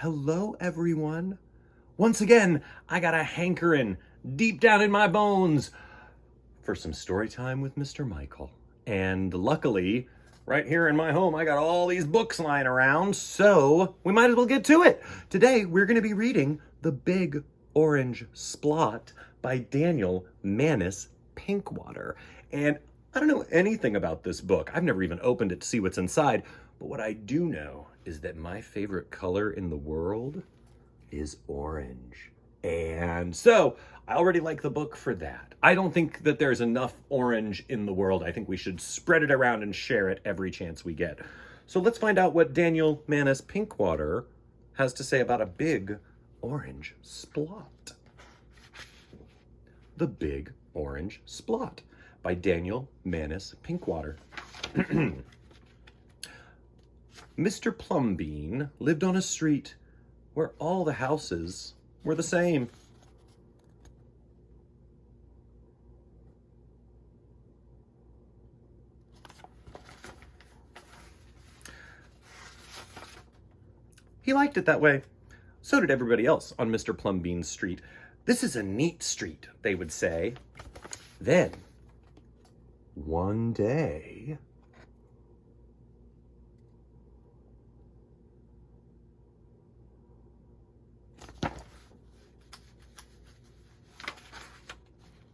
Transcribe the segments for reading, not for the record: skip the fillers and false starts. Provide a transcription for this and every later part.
Hello, everyone. Once again, I got a hankering deep down in my bones for some story time with Mr. Michael. And luckily, right here in my home, I got all these books lying around, so we might as well get to it. Today, we're going to be reading The Big Orange Splot by Daniel Manus Pinkwater. And I don't know anything about this book. I've never even opened it to see what's inside. But what I do know is that my favorite color in the world is orange. And so I already like the book for that. I don't think that there's enough orange in the world. I think we should spread it around and share it every chance we get. So let's find out what Daniel Manus Pinkwater has to say about a big orange splot. The Big Orange Splot by Daniel Manus Pinkwater. Mr. Plumbean lived on a street where all the houses were the same. He liked it that way. So did everybody else on Mr. Plumbean's street. "This is a neat street," they would say. Then, one day,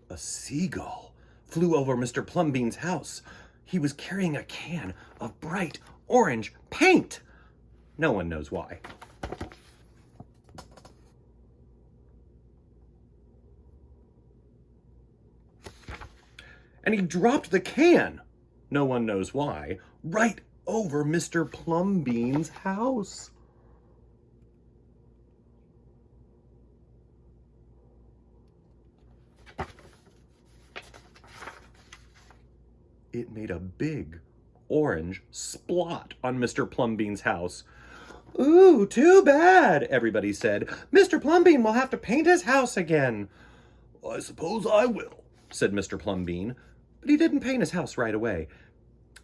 a seagull flew over Mr. Plumbean's house. He was carrying a can of bright orange paint. No one knows why. And he dropped the can, no one knows why, right over Mr. Plumbean's house. It made a big orange splot on Mr. Plumbean's house. "Ooh, too bad," everybody said. "Mr. Plumbean will have to paint his house again." "I suppose I will," said Mr. Plumbean. But he didn't paint his house right away.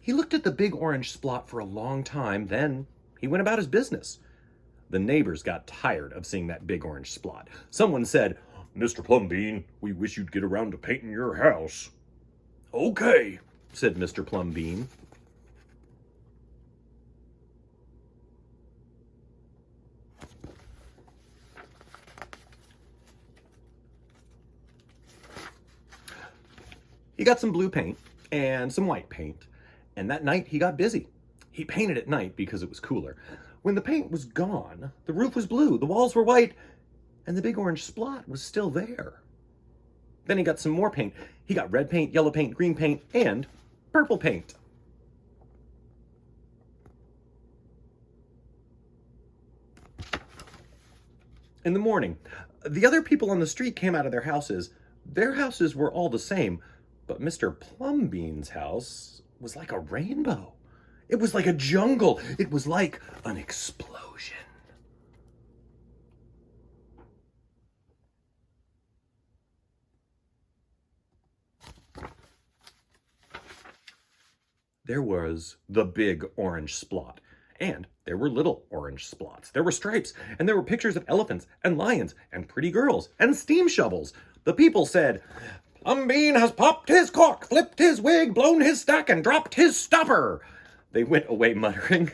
He looked at the big orange splot for a long time, then he went about his business. The neighbors got tired of seeing that big orange splot. Someone said, "Mr. Plumbean, we wish you'd get around to painting your house." "Okay," said Mr. Plumbean. He got some blue paint and some white paint, and that night he got busy. He painted at night because it was cooler. When the paint was gone, the roof was blue, the walls were white, and the big orange splot was still there. Then he got some more paint. He got red paint, yellow paint, green paint, and purple paint. In the morning, the other people on the street came out of their houses. Their houses were all the same, but Mr. Plumbean's house was like a rainbow. It was like a jungle. It was like an explosion. There was the big orange splot, and there were little orange splots. There were stripes, and there were pictures of elephants and lions and pretty girls and steam shovels. The people said, "Plumbean has popped his cork, flipped his wig, blown his stack, and dropped his stopper." They went away muttering.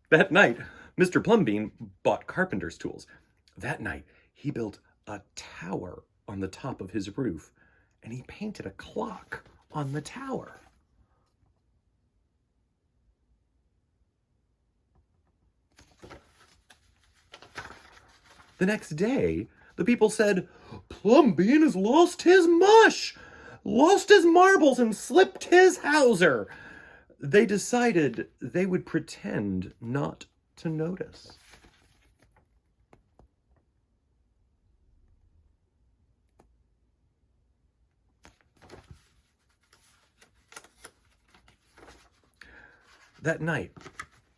That night, Mr. Plumbean bought carpenter's tools. That night, he built a tower on the top of his roof, and he painted a clock on the tower. The next day, the people said, "Plumbean has lost his mush, lost his marbles, and slipped his hawser." They decided they would pretend not to notice. That night,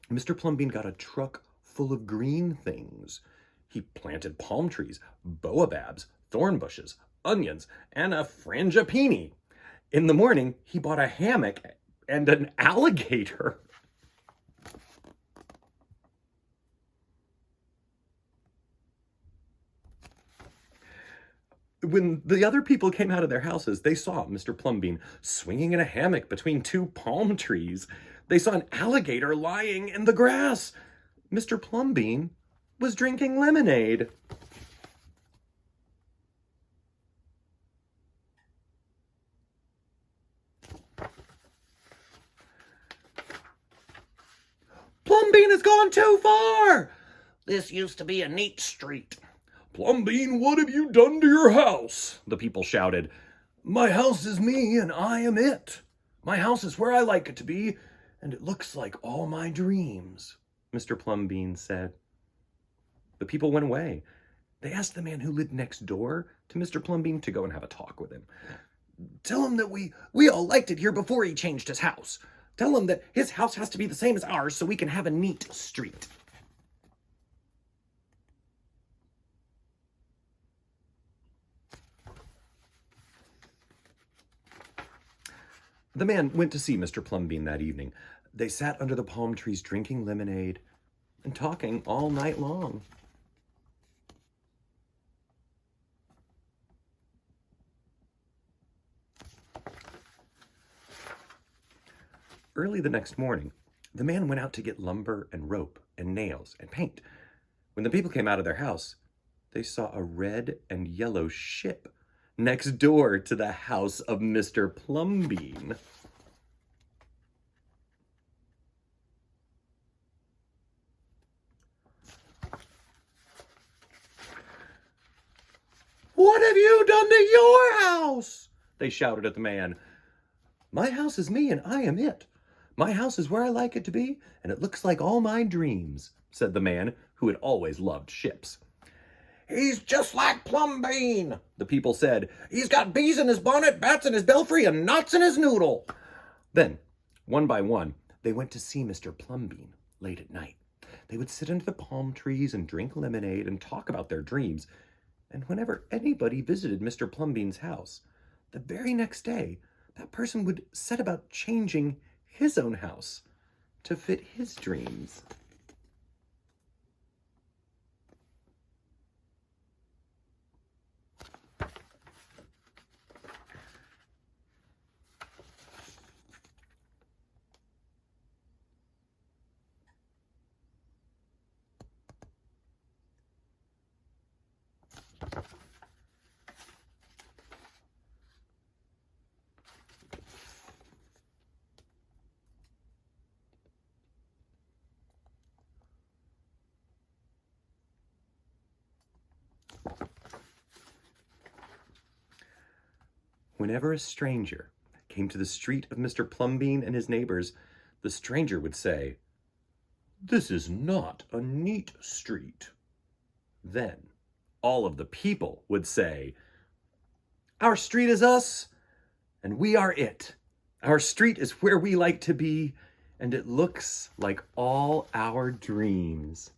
Mr. Plumbean got a truck full of green things. He planted palm trees, baobabs, thorn bushes, onions, and a frangipani. In the morning, he bought a hammock and an alligator. when the other people came out of their houses, they saw Mr. Plumbean swinging in a hammock between two palm trees. They saw an alligator lying in the grass. Mr. Plumbean was drinking lemonade. Plumbean has gone too far! This used to be a neat street. Plumbean, what have you done to your house? The people shouted. My house is me and I am it. My house is where I like it to be, and it looks like all my dreams, Mr. Plumbean said. The people went away. They asked the man who lived next door to Mr. Plumbean to go and have a talk with him. Tell him that we all liked it here before he changed his house. Tell him that his house has to be the same as ours so we can have a neat street. The man went to see Mr. Plumbean that evening. They sat under the palm trees drinking lemonade and talking all night long. Early the next morning, the man went out to get lumber and rope and nails and paint. When the people came out of their house, they saw a red and yellow ship next door to the house of Mr. Plumbean. What have you done to your house? They shouted at the man. My house is me and I am it. My house is where I like it to be, and it looks like all my dreams, said the man who had always loved ships. He's just like Plumbean, the people said. He's got bees in his bonnet, bats in his belfry, and knots in his noodle. Then, one by one, they went to see Mr. Plumbean late at night. They would sit under the palm trees and drink lemonade and talk about their dreams. And whenever anybody visited Mr. Plumbean's house, the very next day, that person would set about changing his own house to fit his dreams. Whenever a stranger came to the street of Mr. Plumbean and his neighbors, the stranger would say, This is not a neat street. Then all of the people would say, Our street is us, and we are it. Our street is where we like to be, and it looks like all our dreams.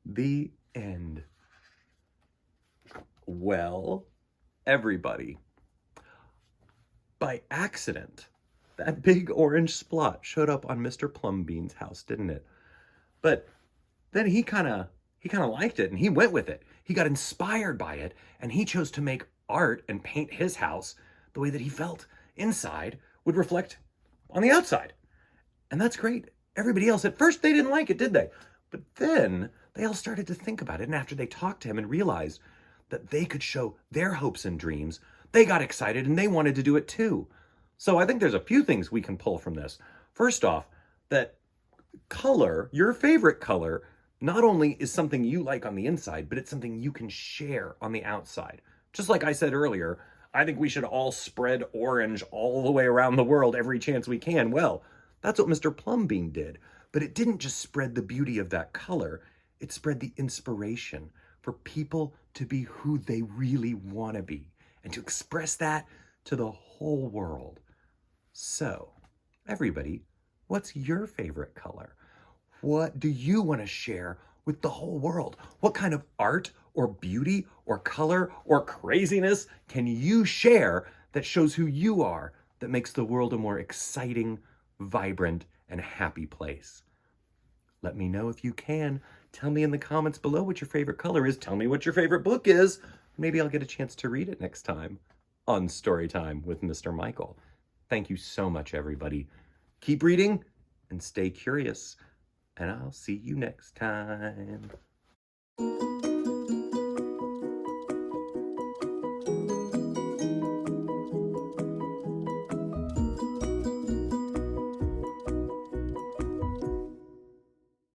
The end. Well, everybody, by accident, that big orange Splot showed up on Mr. Plumbean's house, didn't it? But then he kind of liked it and he went with it. He got inspired by it and he chose to make art and paint his house the way that he felt inside would reflect on the outside. And that's great. Everybody else, at first they didn't like it, did they? But then they all started to think about it, and after they talked to him and realized that they could show their hopes and dreams, they got excited and they wanted to do it too. So I think there's a few things we can pull from this. First off, that color, your favorite color, not only is something you like on the inside, but it's something you can share on the outside. Just like I said earlier, I think we should all spread orange all the way around the world every chance we can. Well, that's what Mr. Plumbean did. But it didn't just spread the beauty of that color, it spread the inspiration for people to be who they really want to be and to express that to the whole world. So, everybody, what's your favorite color? What do you want to share with the whole world? What kind of art or beauty or color or craziness can you share that shows who you are that makes the world a more exciting, vibrant, and happy place. Let me know if you can. Tell me in the comments below what your favorite color is. Tell me what your favorite book is. Maybe I'll get a chance to read it next time on Storytime with Mr. Michael. Thank you so much, everybody. Keep reading and stay curious, and I'll see you next time.